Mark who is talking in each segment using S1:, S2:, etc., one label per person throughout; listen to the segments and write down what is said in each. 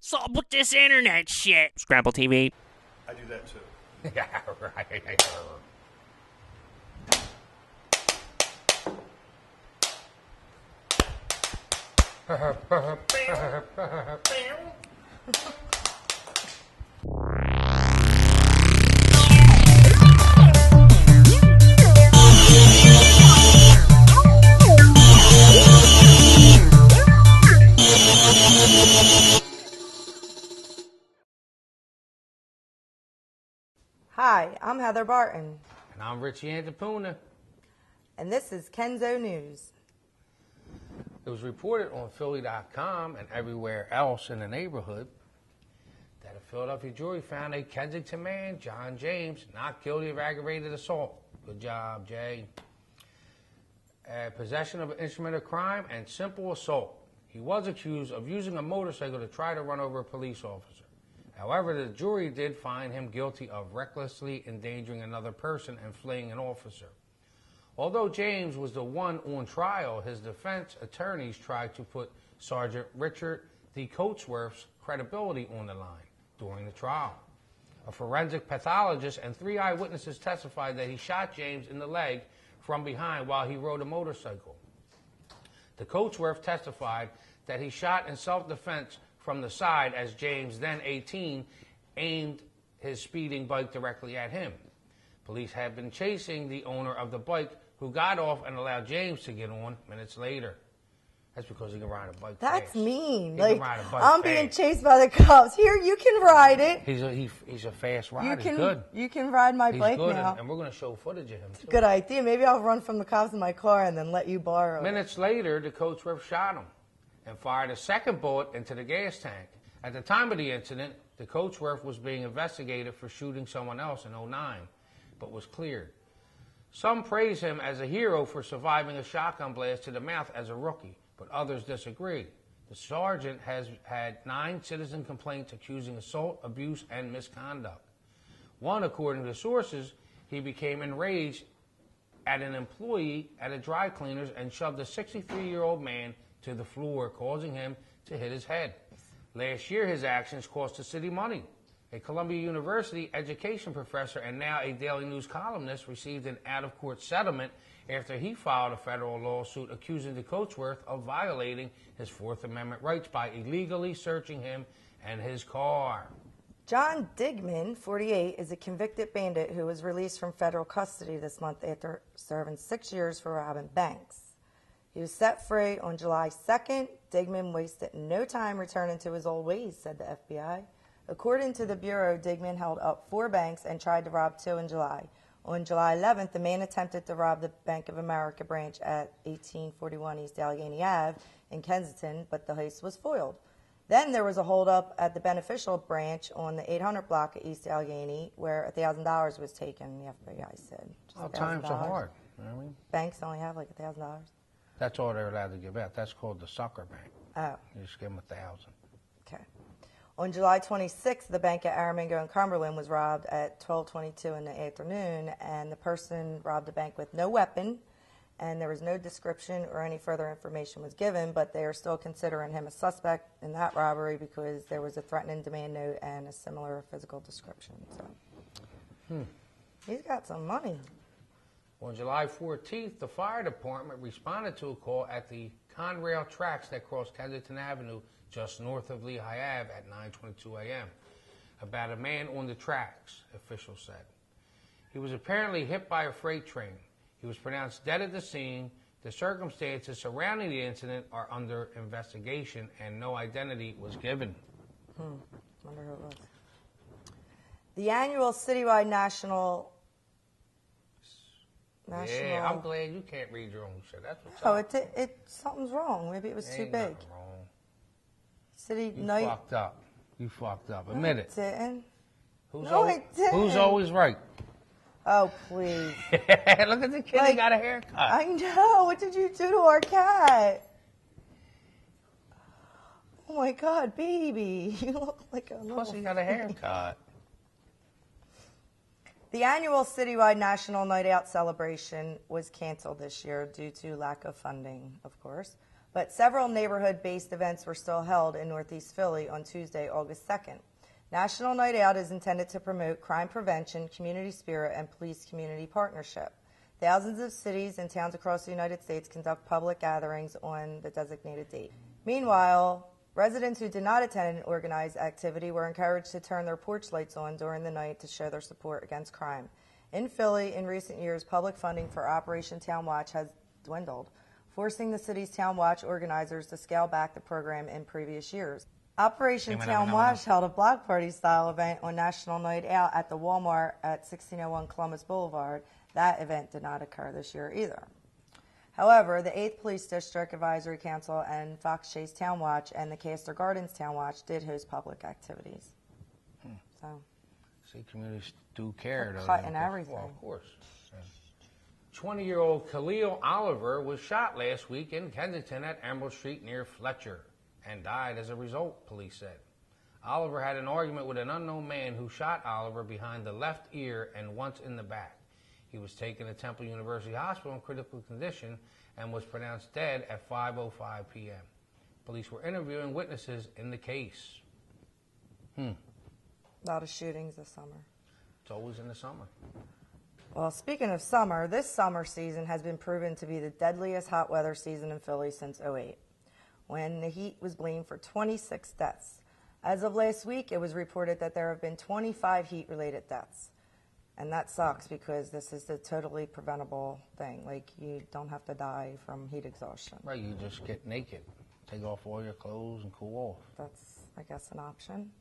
S1: What's up with this internet shit? Scrapple TV.
S2: I do that too.
S3: Yeah, right.
S4: Hi, I'm Heather Barton,
S3: And I'm Richie Antipuna.
S4: and this is Kenzo News.
S3: It was reported on Philly.com and everywhere else in the neighborhood that a Philadelphia jury found a Kensington man, John James, not guilty of aggravated assault. Good job, Jay. Possession of an instrument of crime and simple assault. He was accused of using a motorcycle to try to run over a police officer. However, the jury did find him guilty of recklessly endangering another person and fleeing an officer. Although James was the one on trial, his defense attorneys tried to put Sergeant Richard D. Coatsworth's credibility on the line during the trial. A forensic pathologist and 3 eyewitnesses testified that he shot James in the leg from behind while he rode a motorcycle. The Coatsworth testified that he shot in self-defense from the side as James, then 18, aimed his speeding bike directly at him. Police had been chasing the owner of the bike, who got off and allowed James to get on minutes later. That's because he can ride a bike
S4: That's
S3: fast.
S4: mean.
S3: He
S4: Like,
S3: can ride a bike
S4: I'm
S3: fast.
S4: being chased by the cops. Here, you can ride it.
S3: He's a fast rider.
S4: You
S3: He's
S4: can,
S3: good.
S4: you can ride my
S3: He's
S4: bike
S3: good,
S4: now.
S3: and we're going to show footage of him, too.
S4: Good idea. Maybe I'll run from the cops in my car and then let you borrow it.
S3: Minutes later, the Coatsworth shot him and fired a second bullet into the gas tank. At the time of the incident, the Coatsworth was being investigated for shooting someone else in 2009, but was cleared. Some praise him as a hero for surviving a shotgun blast to the mouth as a rookie, but others disagree. The sergeant has had 9 citizen complaints accusing assault, abuse, and misconduct. One, according to sources, he became enraged at an employee at a dry cleaner's and shoved a 63-year-old man to the floor, causing him to hit his head. Last year, his actions cost the city money. A Columbia University education professor and now a Daily News columnist received an out-of-court settlement after he filed a federal lawsuit accusing the Coatsworth of violating his Fourth Amendment rights by illegally searching him and his car.
S4: John Digman, 48, is a convicted bandit who was released from federal custody this month after serving 6 years for robbing banks. He was set free on July 2nd. Digman wasted no time returning to his old ways, said the FBI. According to the Bureau, Digman held up 4 banks and tried to rob 2 in July. On July 11th, the man attempted to rob the Bank of America branch at 1841 East Allegheny Ave in Kensington, but the heist was foiled. Then there was a holdup at the Beneficial branch on the 800 block of East Allegheny where $1,000 was taken, the FBI said.
S3: Well, times are hard. You know what I mean?
S4: Banks only have like $1,000.
S3: That's all they're allowed to give out. That's called the sucker bank.
S4: Oh.
S3: You just give them 1,000.
S4: Okay. On July 26th, the bank at Aramingo in Cumberland was robbed at 12:22 in the afternoon, and the person robbed the bank with no weapon, and there was no description or any further information was given, but they are still considering him a suspect in that robbery because there was a threatening demand note and a similar physical description. So he's got some money.
S3: On July 14th, the fire department responded to a call at the Conrail tracks that cross Kensington Avenue just north of Lehigh Ave at 9:22 a.m. about a man on the tracks, officials said. He was apparently hit by a freight train. He was pronounced dead at the scene. The circumstances surrounding the incident are under investigation, and no identity was given.
S4: Wonder who it was. The annual citywide national.
S3: Yeah, I'm glad you can't read your own shit. That's what's
S4: Oh,
S3: up.
S4: something's wrong. Maybe it was too
S3: Ain't
S4: big.
S3: nothing wrong.
S4: City
S3: You
S4: night.
S3: fucked up. You fucked up. Admit it.
S4: Didn't.
S3: Who's
S4: No, I didn't.
S3: Who's always right?
S4: Oh, please.
S3: Look at the kid. He
S4: Like,
S3: got a haircut.
S4: I know. What did you do to our cat? Oh my God, baby. You look like a
S3: Plus, he
S4: little...
S3: got a haircut.
S4: The annual citywide National Night Out celebration was canceled this year due to lack of funding, of course. But several neighborhood-based events were still held in Northeast Philly on Tuesday, August 2nd. National Night Out is intended to promote crime prevention, community spirit, and police-community partnership. Thousands of cities and towns across the United States conduct public gatherings on the designated date. Meanwhile, residents who did not attend an organized activity were encouraged to turn their porch lights on during the night to show their support against crime. In Philly, in recent years, public funding for Operation Town Watch has dwindled, forcing the city's Town Watch organizers to scale back the program in previous years. Operation Town Watch held a block party-style event on National Night Out at the Walmart at 1601 Columbus Boulevard. That event did not occur this year either. However, the 8th Police District Advisory Council and Fox Chase Town Watch and the Castor Gardens Town Watch did host public activities. So,
S3: see, communities do care.
S4: Cutting everything.
S3: Well, of course. 20-year-old Khalil Oliver was shot last week in Kensington at Emerald Street near Fletcher and died as a result, police said. Oliver had an argument with an unknown man who shot Oliver behind the left ear and once in the back. He was taken to Temple University Hospital in critical condition and was pronounced dead at 5:05 p.m. Police were interviewing witnesses in the case.
S4: A lot of shootings this summer.
S3: It's always in the summer.
S4: Well, speaking of summer, this summer season has been proven to be the deadliest hot weather season in Philly since '08, when the heat was blamed for 26 deaths. As of last week, it was reported that there have been 25 heat-related deaths. And that sucks because this is a totally preventable thing. Like, you don't have to die from heat exhaustion.
S3: Right, you just get naked, take off all your clothes and cool off.
S4: That's, I guess, an option.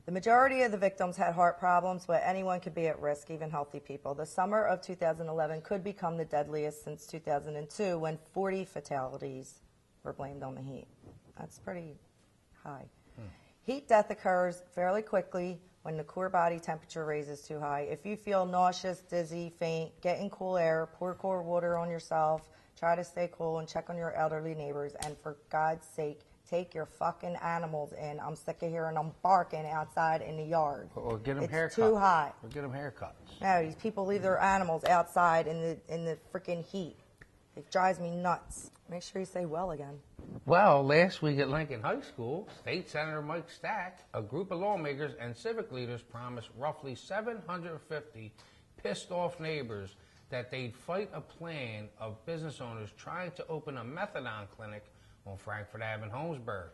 S4: The majority of the victims had heart problems, but anyone could be at risk, even healthy people. The summer of 2011 could become the deadliest since 2002, when 40 fatalities were blamed on the heat. That's pretty high. Heat death occurs fairly quickly when the core body temperature raises too high. If you feel nauseous, dizzy, faint, get in cool air, pour cold water on yourself, try to stay cool, and check on your elderly neighbors. And for God's sake, take your fucking animals in. I'm sick of hearing them barking outside in the yard.
S3: Or get them haircuts.
S4: It's too hot.
S3: Or get them haircuts.
S4: No, these people leave their animals outside in the freaking heat. It drives me nuts. Make sure you say well again.
S3: Well, last week at Lincoln High School, State Senator Mike Stack, a group of lawmakers and civic leaders promised roughly 750 pissed-off neighbors that they'd fight a plan of business owners trying to open a methadone clinic on Frankfurt Ave in Holmesburg.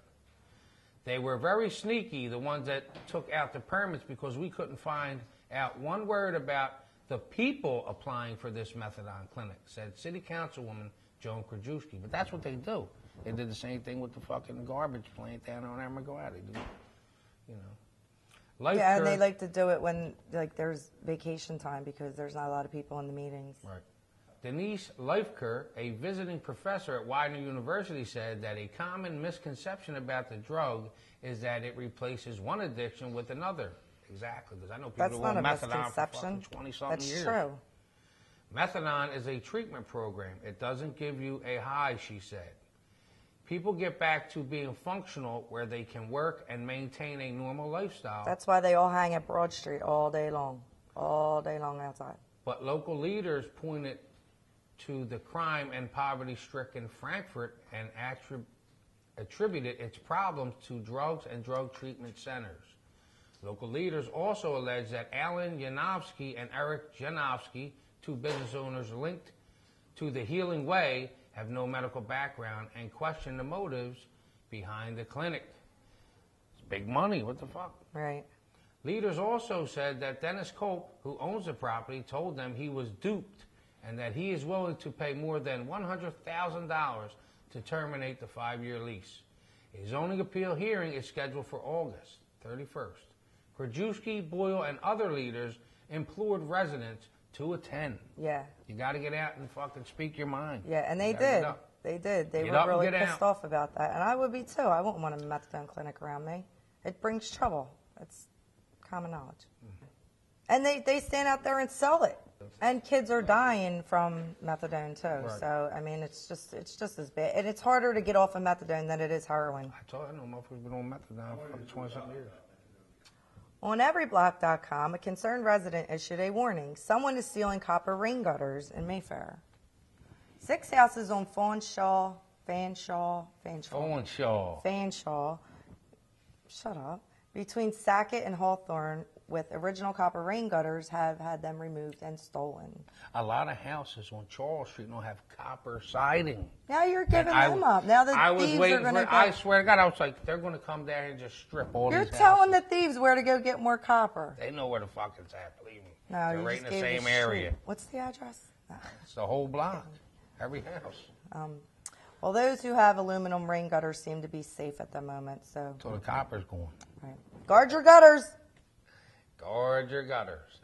S3: They were very sneaky, the ones that took out the permits, because we couldn't find out one word about the people applying for this methadone clinic, said City Councilwoman Joan Krajewski. But that's what they do. They did the same thing with the fucking garbage plant down on Emerald. You know.
S4: Yeah, and they like to do it when there's vacation time because there's not a lot of people in the meetings.
S3: Right. Denise Leifker, a visiting professor at Widener University, said that a common misconception about the drug is that it replaces one addiction with another. Exactly, because I know people who want methadone for fucking 20-something years.
S4: That's true.
S3: Methadone is a treatment program. It doesn't give you a high, she said. People get back to being functional where they can work and maintain a normal lifestyle.
S4: That's why they all hang at Broad Street all day long outside.
S3: But local leaders pointed to the crime and poverty-stricken Frankfurt and attributed its problems to drugs and drug treatment centers. Local leaders also alleged that Alan Yanofsky and Eric Janofsky, two business owners linked to the Healing Way, have no medical background and question the motives behind the clinic. It's big money, what the fuck?
S4: Right.
S3: Leaders also said that Dennis Cope, who owns the property, told them he was duped and that he is willing to pay more than $100,000 to terminate the 5-year lease. A zoning appeal hearing is scheduled for August 31st. Krajewski, Boyle, and other leaders implored residents to attend.
S4: Yeah.
S3: You got to get out and fucking speak your mind.
S4: Yeah, and they did. They did. They were really pissed off about that. And I would be too. I wouldn't want a methadone clinic around me. It brings trouble. It's common knowledge. Mm-hmm. And they stand out there and sell it. And kids are dying from methadone too. Right. So I mean, it's just as bad. And it's harder to get off of methadone than it is heroin.
S3: I know motherfuckers been on methadone for 20-something years.
S4: On everyblock.com, a concerned resident issued a warning. Someone is stealing copper rain gutters in Mayfair. 6 houses on Fawnshaw Fanshawe. Shut up. Between Sackett and Hawthorne, with original copper rain gutters, have had them removed and stolen.
S3: A lot of houses on Charles Street don't have copper siding.
S4: Now you're giving them up. Now the thieves are going to.
S3: I swear to God, I was like, they're going to come down and just strip all these houses.
S4: You're telling the thieves where to go get more copper.
S3: They know where the fuck it's at, believe me.
S4: No,
S3: they're
S4: you
S3: right
S4: just
S3: in the
S4: gave
S3: same area.
S4: What's the address? No.
S3: It's the whole block, every house.
S4: Well, those who have aluminum rain gutters seem to be safe at the moment. So
S3: the copper's going.
S4: Right. Guard your gutters.
S3: Guard your gutters.